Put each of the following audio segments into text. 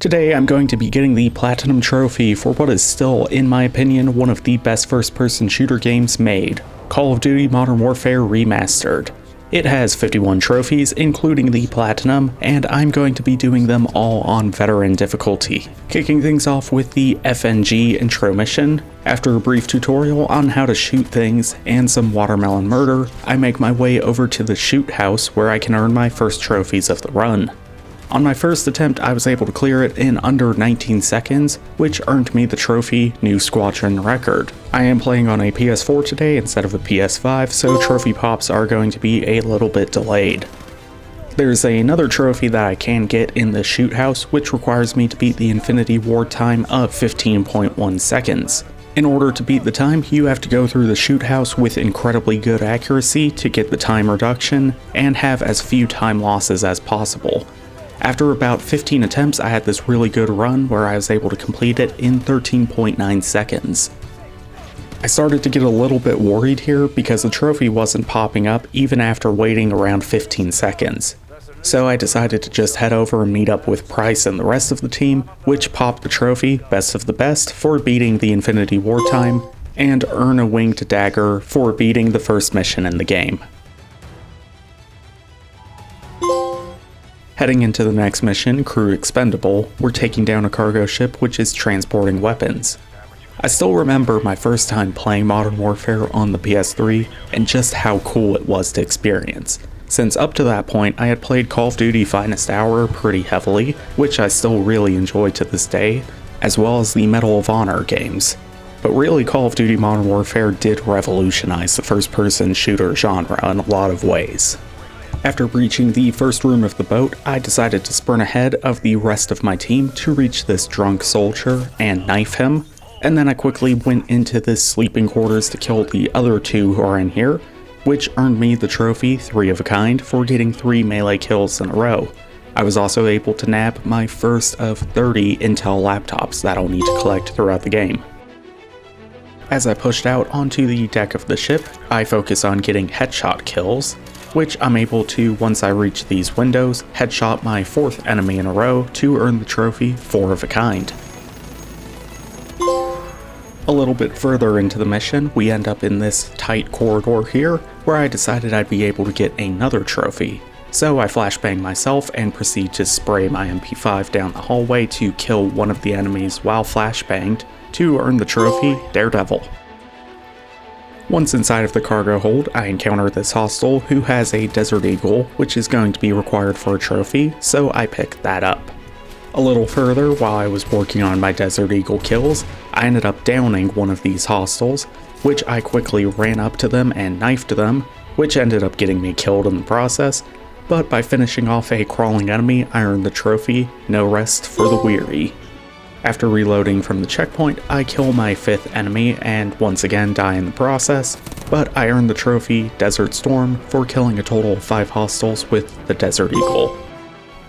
Today I'm going to be getting the Platinum Trophy for what is still, in my opinion, one of the best first-person shooter games made, Call of Duty Modern Warfare Remastered. It has 51 trophies, including the Platinum, and I'm going to be doing them all on Veteran difficulty. Kicking things off with the FNG intro mission. After a brief tutorial on how to shoot things and some watermelon murder, I make my way over to the shoot house where I can earn my first trophies of the run. On my first attempt, I was able to clear it in under 19 seconds, which earned me the trophy New Squadron record. I am playing on a PS4 today instead of a PS5, so trophy pops are going to be a little bit delayed. There's another trophy that I can get in the shoot house, which requires me to beat the Infinity Ward time of 15.1 seconds. In order to beat the time, you have to go through the shoot house with incredibly good accuracy to get the time reduction, and have as few time losses as possible. After about 15 attempts, I had this really good run where I was able to complete it in 13.9 seconds. I started to get a little bit worried here because the trophy wasn't popping up even after waiting around 15 seconds. So I decided to just head over and meet up with Price and the rest of the team, which popped the trophy, Best of the Best, for beating the Infinity Ward time, and earn a Winged Dagger for beating the first mission in the game. Heading into the next mission, Crew Expendable, we're taking down a cargo ship which is transporting weapons. I still remember my first time playing Modern Warfare on the PS3 and just how cool it was to experience. Since up to that point I had played Call of Duty Finest Hour pretty heavily, which I still really enjoy to this day, as well as the Medal of Honor games. But really, Call of Duty Modern Warfare did revolutionize the first-person shooter genre in a lot of ways. After breaching the first room of the boat, I decided to sprint ahead of the rest of my team to reach this drunk soldier and knife him, and then I quickly went into the sleeping quarters to kill the other two who are in here, which earned me the trophy 3 of a kind for getting 3 melee kills in a row. I was also able to nab my first of 30 Intel laptops that I'll need to collect throughout the game. As I pushed out onto the deck of the ship, I focus on getting headshot kills, which I'm able to, once I reach these windows, headshot my 4th enemy in a row to earn the trophy 4 of a kind. A little bit further into the mission, we end up in this tight corridor here, where I decided I'd be able to get another trophy. So I flashbang myself and proceed to spray my MP5 down the hallway to kill one of the enemies while flashbanged to earn the trophy Daredevil. Once inside of the cargo hold, I encounter this hostile who has a Desert Eagle, which is going to be required for a trophy, so I pick that up. A little further, while I was working on my Desert Eagle kills, I ended up downing one of these hostiles, which I quickly ran up to them and knifed them, which ended up getting me killed in the process, but by finishing off a crawling enemy, I earned the trophy No Rest for the Weary. After reloading from the checkpoint, I kill my 5th enemy and once again die in the process, but I earned the trophy Desert Storm for killing a total of 5 hostiles with the Desert Eagle.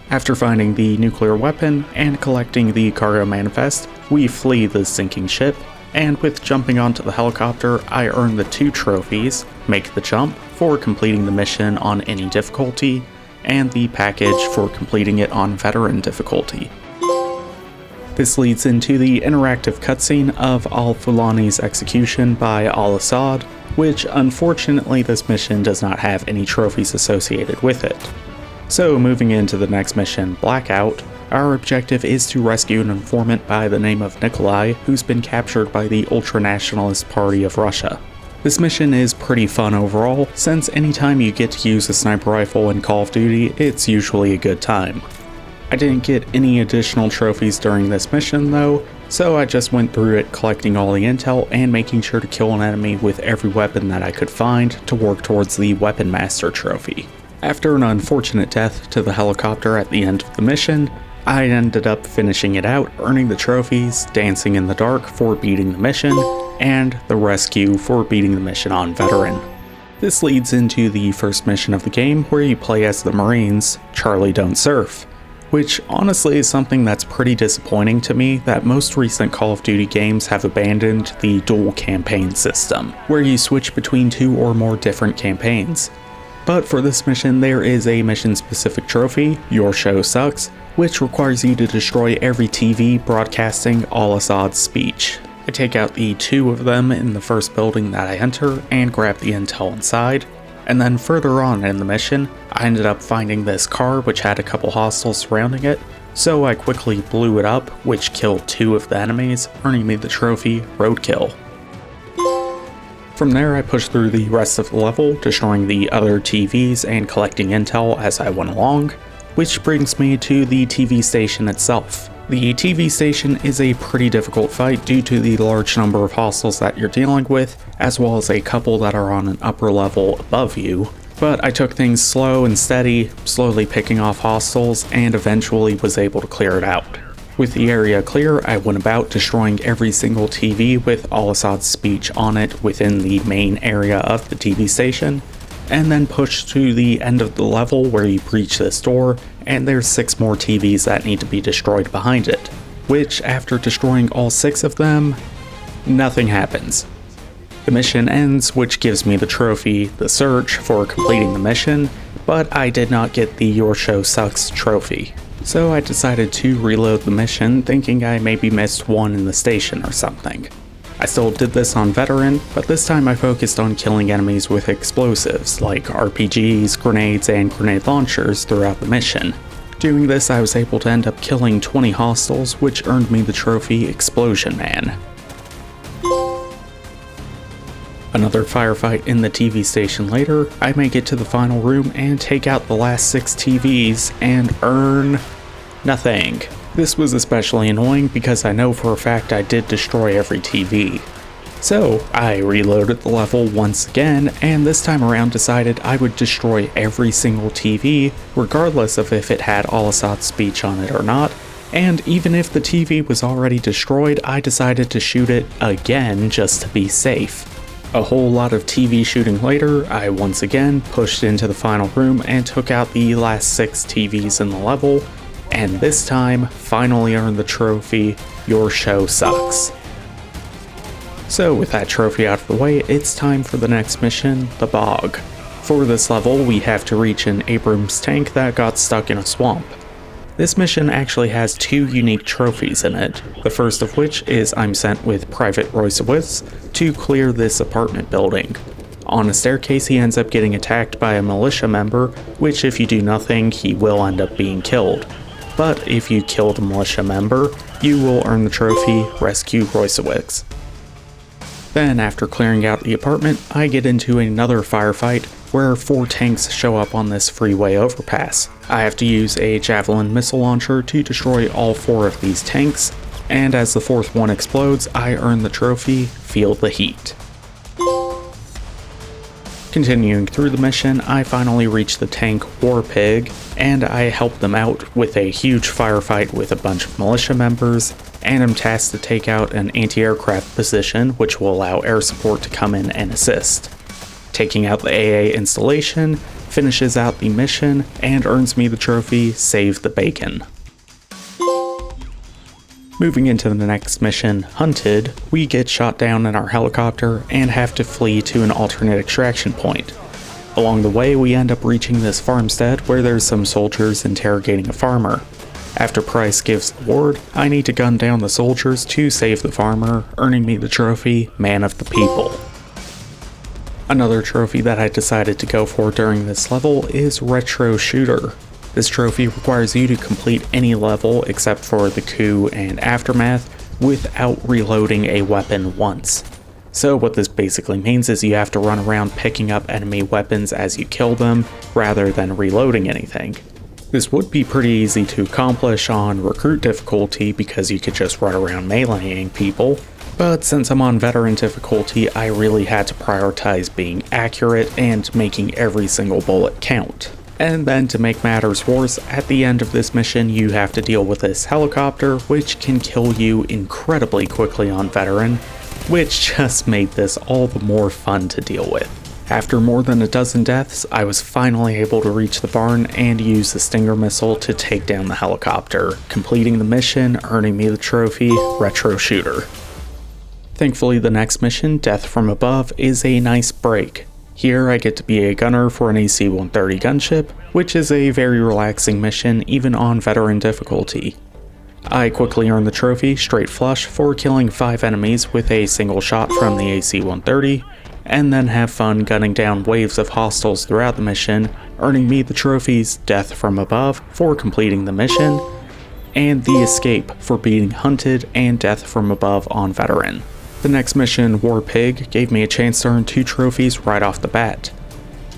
After finding the nuclear weapon and collecting the cargo manifest, we flee the sinking ship, and with jumping onto the helicopter, I earn the 2 trophies, Make the Jump for completing the mission on any difficulty, and the package for completing it on Veteran difficulty. This leads into the interactive cutscene of Al-Fulani's execution by Al-Assad, which unfortunately this mission does not have any trophies associated with it. So moving into the next mission, Blackout, our objective is to rescue an informant by the name of Nikolai, who's been captured by the Ultranationalist Party of Russia. This mission is pretty fun overall, since anytime you get to use a sniper rifle in Call of Duty, it's usually a good time. I didn't get any additional trophies during this mission though, so I just went through it collecting all the intel and making sure to kill an enemy with every weapon that I could find to work towards the Weapon Master trophy. After an unfortunate death to the helicopter at the end of the mission, I ended up finishing it out, earning the trophies Dancing in the Dark for beating the mission, and the Rescue for beating the mission on Veteran. This leads into the first mission of the game where you play as the Marines, Charlie Don't Surf. Which honestly is something that's pretty disappointing to me, that most recent Call of Duty games have abandoned the dual campaign system, where you switch between 2 or more different campaigns. But for this mission there is a mission specific trophy, Your Show Sucks, which requires you to destroy every TV broadcasting Al-Assad's speech. I take out the 2 of them in the first building that I enter and grab the intel inside, and then further on in the mission, I ended up finding this car which had a couple hostiles surrounding it, so I quickly blew it up, which killed 2 of the enemies, earning me the trophy Roadkill. From there I pushed through the rest of the level, destroying the other TVs and collecting intel as I went along, which brings me to the TV station itself. The TV station is a pretty difficult fight due to the large number of hostiles that you're dealing with, as well as a couple that are on an upper level above you. But I took things slow and steady, slowly picking off hostiles, and eventually was able to clear it out. With the area clear, I went about destroying every single TV with Al-Assad's speech on it within the main area of the TV station, and then pushed to the end of the level where you breach this door, and there's 6 more TVs that need to be destroyed behind it, which after destroying all 6 of them, nothing happens. The mission ends, which gives me the trophy, The Search, for completing the mission, but I did not get the Your Show Sucks trophy. So I decided to reload the mission, thinking I maybe missed one in the station or something. I still did this on Veteran, but this time I focused on killing enemies with explosives, like RPGs, grenades, and grenade launchers throughout the mission. Doing this, I was able to end up killing 20 hostiles, which earned me the trophy Explosion Man. Another firefight in the TV station later, I make it to the final room and take out the last 6 TVs and earn nothing. This was especially annoying because I know for a fact I did destroy every TV. So I reloaded the level once again, and this time around decided I would destroy every single TV, regardless of if it had Al-Assad's speech on it or not, and even if the TV was already destroyed, I decided to shoot it again just to be safe. A whole lot of TV shooting later, I once again pushed into the final room and took out the last 6 TVs in the level, and this time finally earned the trophy, Your Show Sucks. So with that trophy out of the way, it's time for the next mission, the Bog. For this level, we have to reach an Abrams tank that got stuck in a swamp. This mission actually has 2 unique trophies in it, the first of which is I'm sent with Private Roysowitz to clear this apartment building. On a staircase, he ends up getting attacked by a militia member, which if you do nothing, he will end up being killed. But if you kill the militia member, you will earn the trophy Rescue Roysowitz. Then after clearing out the apartment, I get into another firefight where 4 tanks show up on this freeway overpass. I have to use a javelin missile launcher to destroy all 4 of these tanks, and as the 4th one explodes, I earn the trophy Feel the Heat. Continuing through the mission, I finally reach the tank War Pig, and I help them out with a huge firefight with a bunch of militia members, and am tasked to take out an anti-aircraft position which will allow air support to come in and assist. Taking out the AA installation finishes out the mission and earns me the trophy Save the Bacon. Moving into the next mission, Hunted, we get shot down in our helicopter and have to flee to an alternate extraction point. Along the way, we end up reaching this farmstead where there's some soldiers interrogating a farmer. After Price gives the word, I need to gun down the soldiers to save the farmer, earning me the trophy Man of the People. Another trophy that I decided to go for during this level is Retro Shooter. This trophy requires you to complete any level except for the coup and aftermath without reloading a weapon once. So what this basically means is you have to run around picking up enemy weapons as you kill them rather than reloading anything. This would be pretty easy to accomplish on Recruit difficulty because you could just run around meleeing people, but since I'm on Veteran difficulty, I really had to prioritize being accurate and making every single bullet count. And then to make matters worse, at the end of this mission you have to deal with this helicopter which can kill you incredibly quickly on Veteran, which just made this all the more fun to deal with. After more than a dozen deaths, I was finally able to reach the barn and use the Stinger missile to take down the helicopter, completing the mission, earning me the trophy Retro Shooter. Thankfully the next mission, Death from Above, is a nice break. Here I get to be a gunner for an AC-130 gunship, which is a very relaxing mission even on veteran difficulty. I quickly earn the trophy straight flush for killing 5 enemies with a single shot from the AC-130, and then have fun gunning down waves of hostiles throughout the mission, earning me the trophies Death from Above for completing the mission, and the Escape for being hunted and Death from Above on veteran. The next mission, War Pig, gave me a chance to earn 2 trophies right off the bat.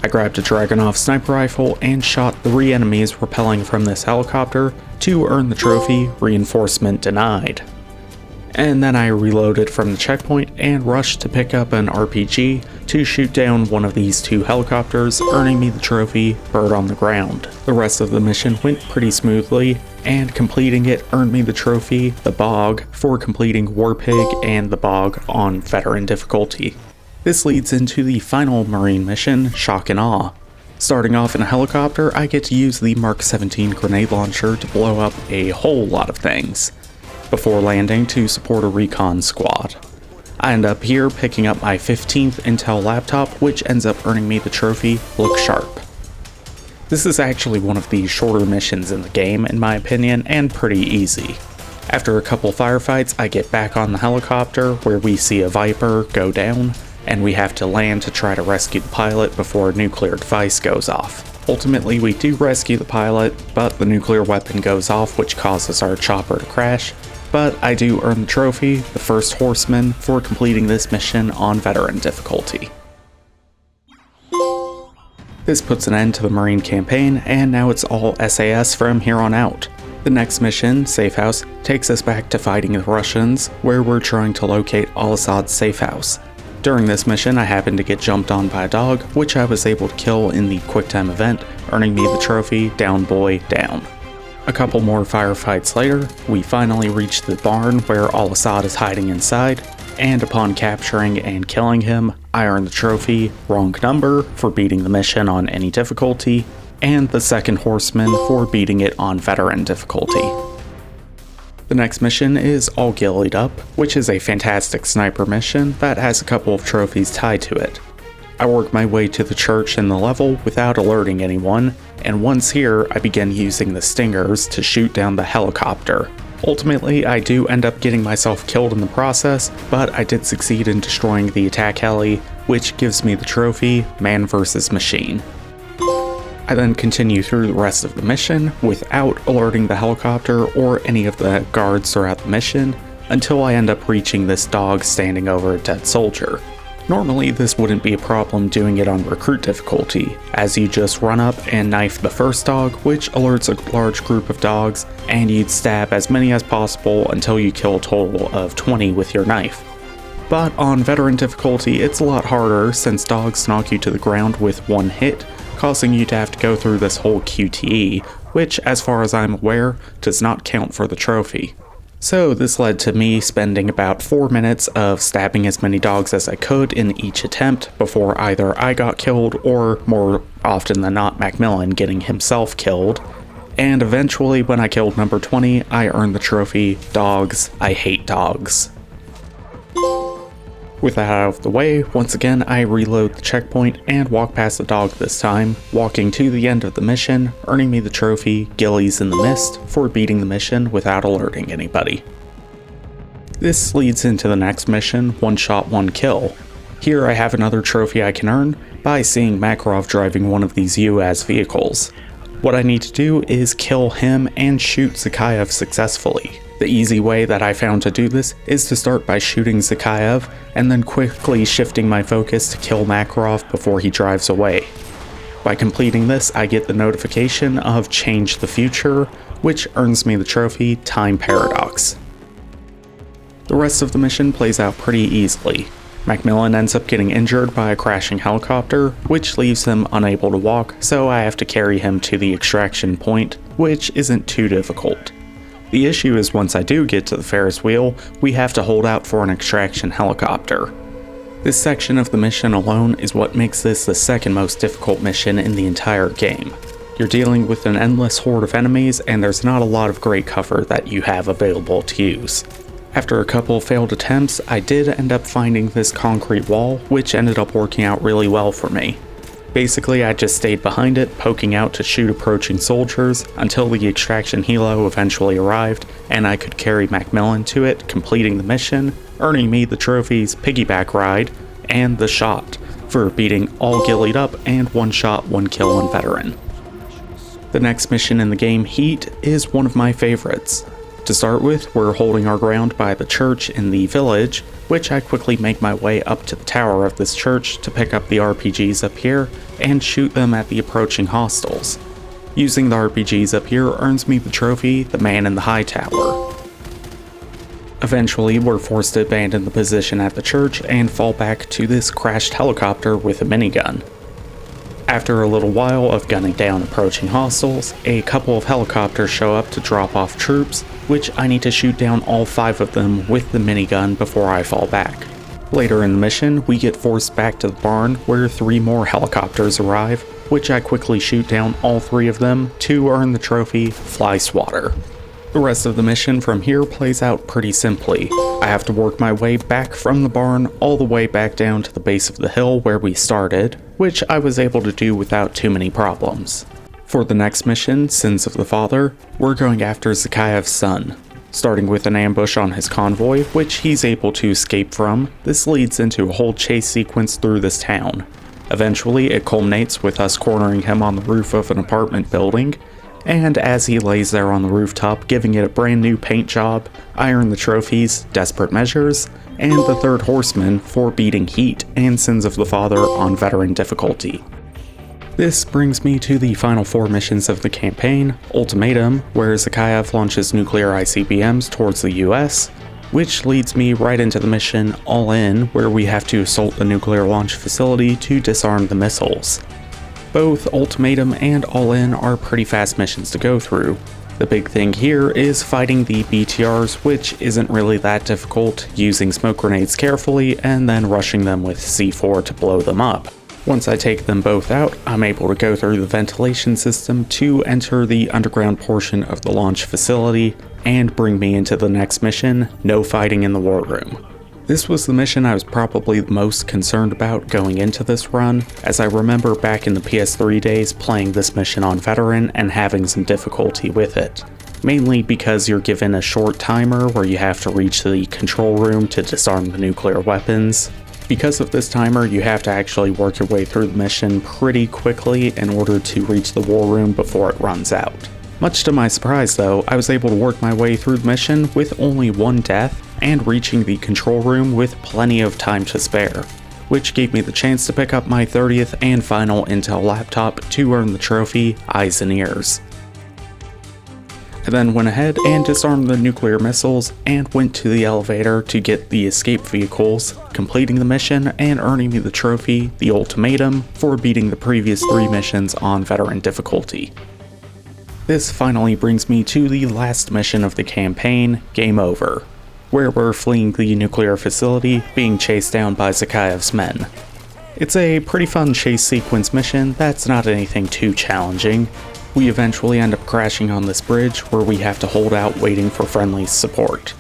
I grabbed a Dragunov sniper rifle and shot 3 enemies rappelling from this helicopter to earn the trophy Reinforcement Denied. And then I reloaded from the checkpoint and rushed to pick up an RPG to shoot down one of these 2 helicopters, earning me the trophy Bird on the Ground. The rest of the mission went pretty smoothly, and completing it earned me the trophy The Bog for completing War Pig and The Bog on veteran difficulty. This leads into the final Marine mission, Shock and Awe. Starting off in a helicopter, I get to use the Mark 17 grenade launcher to blow up a whole lot of things, before landing to support a recon squad. I end up here picking up my 15th Intel laptop, which ends up earning me the trophy Look Sharp. This is actually one of the shorter missions in the game, in my opinion, and pretty easy. After a couple firefights, I get back on the helicopter where we see a Viper go down, and we have to land to try to rescue the pilot before a nuclear device goes off. Ultimately, we do rescue the pilot, but the nuclear weapon goes off, which causes our chopper to crash. But I do earn the trophy, the First Horseman, for completing this mission on veteran difficulty. This puts an end to the Marine campaign, and now it's all SAS from here on out. The next mission, Safe House, takes us back to fighting the Russians, where we're trying to locate Al-Assad's safe house. During this mission, I happened to get jumped on by a dog, which I was able to kill in the QuickTime event, earning me the trophy Down Boy Down. A couple more firefights later, we finally reach the barn where Al-Assad is hiding inside, and upon capturing and killing him, I earn the trophy Wrong Number for beating the mission on any difficulty, and the Second Horseman for beating it on veteran difficulty. The next mission is All Gillied Up, which is a fantastic sniper mission that has a couple of trophies tied to it. I work my way to the church in the level without alerting anyone, and once here, I begin using the stingers to shoot down the helicopter. Ultimately, I do end up getting myself killed in the process, but I did succeed in destroying the attack heli, which gives me the trophy Man vs. Machine. I then continue through the rest of the mission without alerting the helicopter or any of the guards throughout the mission, until I end up reaching this dog standing over a dead soldier. Normally, this wouldn't be a problem doing it on recruit difficulty, as you just run up and knife the first dog, which alerts a large group of dogs, and you'd stab as many as possible until you kill a total of 20 with your knife. But on veteran difficulty, it's a lot harder since dogs knock you to the ground with one hit, causing you to have to go through this whole QTE, which, as far as I'm aware, does not count for the trophy. So this led to me spending about 4 minutes of stabbing as many dogs as I could in each attempt before either I got killed or, more often than not, Macmillan getting himself killed. And eventually, when I killed number 20, I earned the trophy Dogs I Hate Dogs. With that out of the way, once again I reload the checkpoint and walk past the dog this time, walking to the end of the mission, earning me the trophy Gillies in the Mist for beating the mission without alerting anybody. This leads into the next mission, One Shot One Kill. Here I have another trophy I can earn by seeing Makarov driving one of these UAZ vehicles. What I need to do is kill him and shoot Zakhaev successfully. The easy way that I found to do this is to start by shooting Zakhaev and then quickly shifting my focus to kill Makarov before he drives away. By completing this, I get the notification of Change the Future, which earns me the trophy Time Paradox. The rest of the mission plays out pretty easily. Macmillan ends up getting injured by a crashing helicopter, which leaves him unable to walk, so I have to carry him to the extraction point, which isn't too difficult. The issue is once I do get to the Ferris wheel, we have to hold out for an extraction helicopter. This section of the mission alone is what makes this the second most difficult mission in the entire game. You're dealing with an endless horde of enemies, and there's not a lot of great cover that you have available to use. After a couple failed attempts, I did end up finding this concrete wall, which ended up working out really well for me. Basically, I just stayed behind it, poking out to shoot approaching soldiers until the extraction helo eventually arrived and I could carry Macmillan to it, completing the mission, earning me the trophies Piggyback Ride and the Shot for beating all Gillied Up and one shot, one kill on Veteran. The next mission in the game, Heat, is one of my favorites. To start with, we're holding our ground by the church in the village, which I quickly make my way up to the tower of this church to pick up the RPGs up here and shoot them at the approaching hostiles. Using the RPGs up here earns me the trophy, the Man in the High Tower. Eventually, we're forced to abandon the position at the church and fall back to this crashed helicopter with a minigun. After a little while of gunning down approaching hostiles, a couple of helicopters show up to drop off troops, which I need to shoot down all 5 of them with the minigun before I fall back. Later in the mission, we get forced back to the barn where 3 more helicopters arrive, which I quickly shoot down all 3 of them to earn the trophy Fly Swatter. The rest of the mission from here plays out pretty simply. I have to work my way back from the barn all the way back down to the base of the hill where we started, which I was able to do without too many problems. For the next mission, Sins of the Father, we're going after Zakhaev's son. Starting with an ambush on his convoy, which he's able to escape from, this leads into a whole chase sequence through this town. Eventually, it culminates with us cornering him on the roof of an apartment building, and as he lays there on the rooftop giving it a brand new paint job, I earn the trophies Desperate Measures and the Third Horseman for beating Heat and Sins of the Father on Veteran difficulty. This brings me to the final 4 missions of the campaign, Ultimatum, where Zakhaev launches nuclear ICBMs towards the US, which leads me right into the mission All In, where we have to assault the nuclear launch facility to disarm the missiles. Both Ultimatum and All In are pretty fast missions to go through. The big thing here is fighting the BTRs, which isn't really that difficult, using smoke grenades carefully and then rushing them with C4 to blow them up. Once I take them both out, I'm able to go through the ventilation system to enter the underground portion of the launch facility and bring me into the next mission, No Fighting in the War Room. This was the mission I was probably the most concerned about going into this run, as I remember back in the PS3 days playing this mission on Veteran and having some difficulty with it. Mainly because you're given a short timer where you have to reach the control room to disarm the nuclear weapons. Because of this timer, you have to actually work your way through the mission pretty quickly in order to reach the war room before it runs out. Much to my surprise though, I was able to work my way through the mission with only 1 death and reaching the control room with plenty of time to spare, which gave me the chance to pick up my 30th and final Intel laptop to earn the trophy Eyes and Ears. I then went ahead and disarmed the nuclear missiles and went to the elevator to get the escape vehicles, completing the mission and earning me the trophy, the Ultimatum, for beating the previous 3 missions on Veteran difficulty. This finally brings me to the last mission of the campaign, Game Over, where we're fleeing the nuclear facility, being chased down by Zakhaev's men. It's a pretty fun chase sequence mission that's not anything too challenging. We eventually end up crashing on this bridge where we have to hold out waiting for friendly support.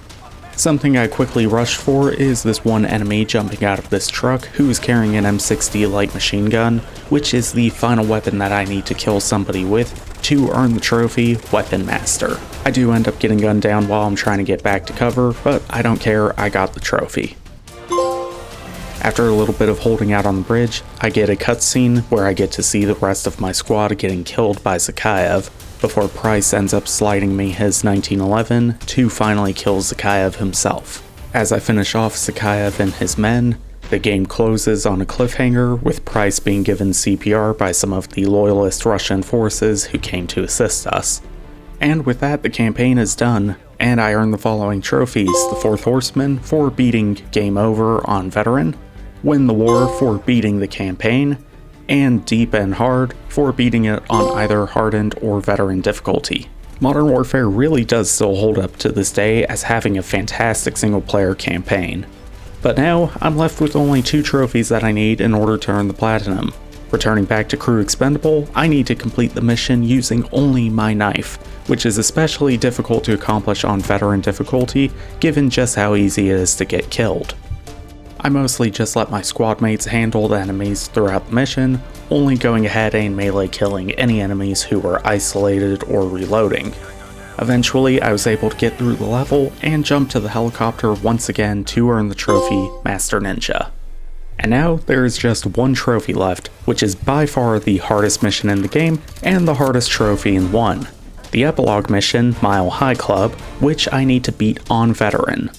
Something I quickly rushed for is this one enemy jumping out of this truck who is carrying an M60 light machine gun, which is the final weapon that I need to kill somebody with to earn the trophy Weapon Master. I do end up getting gunned down while I'm trying to get back to cover, but I don't care, I got the trophy. After a little bit of holding out on the bridge, I get a cutscene where I get to see the rest of my squad getting killed by Zakhaev, before Price ends up sliding me his 1911 to finally kill Zakhaev himself. As I finish off Zakhaev and his men, the game closes on a cliffhanger with Price being given CPR by some of the loyalist Russian forces who came to assist us. And with that, the campaign is done, and I earn the following trophies: the Fourth Horseman for beating Game Over on Veteran, Win the War for beating the campaign, and Deep and Hard for beating it on either Hardened or Veteran difficulty. Modern Warfare really does still hold up to this day as having a fantastic single player campaign. But now, I'm left with only 2 trophies that I need in order to earn the Platinum. Returning back to Crew Expendable, I need to complete the mission using only my knife, which is especially difficult to accomplish on Veteran difficulty, given just how easy it is to get killed. I mostly just let my squad mates handle the enemies throughout the mission, only going ahead and melee killing any enemies who were isolated or reloading. Eventually, I was able to get through the level and jump to the helicopter once again to earn the trophy Master Ninja. And now there is just one trophy left, which is by far the hardest mission in the game and the hardest trophy in one. The epilogue mission, Mile High Club, which I need to beat on Veteran.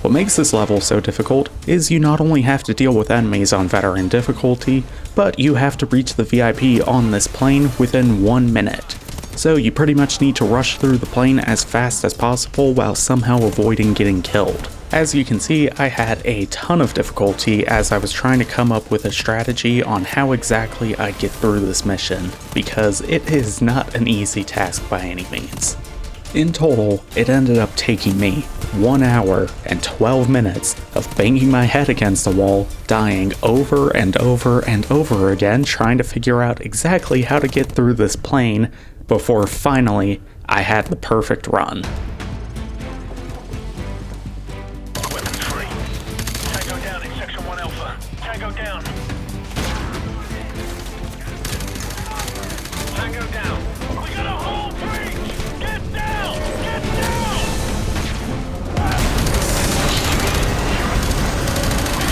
What makes this level so difficult is you not only have to deal with enemies on Veteran difficulty, but you have to reach the VIP on this plane within 1 minute. So you pretty much need to rush through the plane as fast as possible while somehow avoiding getting killed. As you can see, I had a ton of difficulty as I was trying to come up with a strategy on how exactly I'd get through this mission, because it is not an easy task by any means. In total, it ended up taking me 1 hour and 12 minutes of banging my head against the wall, dying over and over and over again trying to figure out exactly how to get through this plane before finally I had the perfect run. Weapons free. Tango down in Section 1 Alpha. Tango down. Tango down. We got a whole breach! Get down! Get down!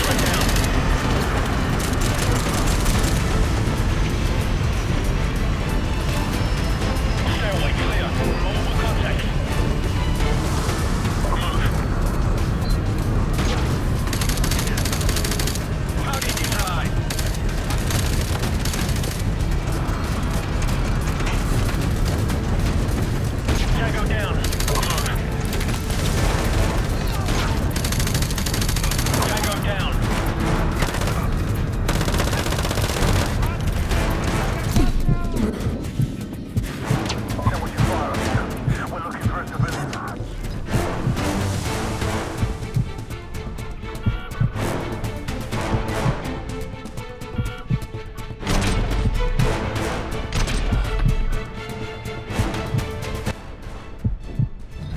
We're down. Stairway clear. Multiple contacts. How did you hide? Tango down. Tango down. We're looking for a civilian.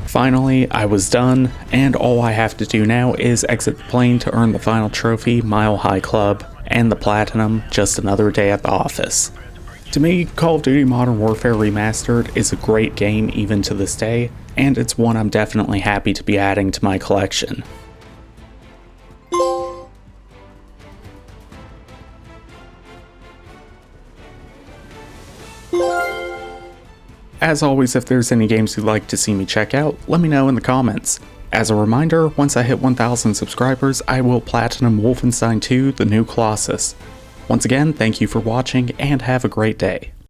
Finally, I was done, and all I have to do now is exit the plane to earn the final trophy, Mile High Club, and the Platinum, Just Another Day at the Office. To me, Call of Duty Modern Warfare Remastered is a great game even to this day, and it's one I'm definitely happy to be adding to my collection. As always, if there's any games you'd like to see me check out, let me know in the comments. As a reminder, once I hit 1,000 subscribers, I will Platinum Wolfenstein 2: The New Colossus. Once again, thank you for watching and have a great day.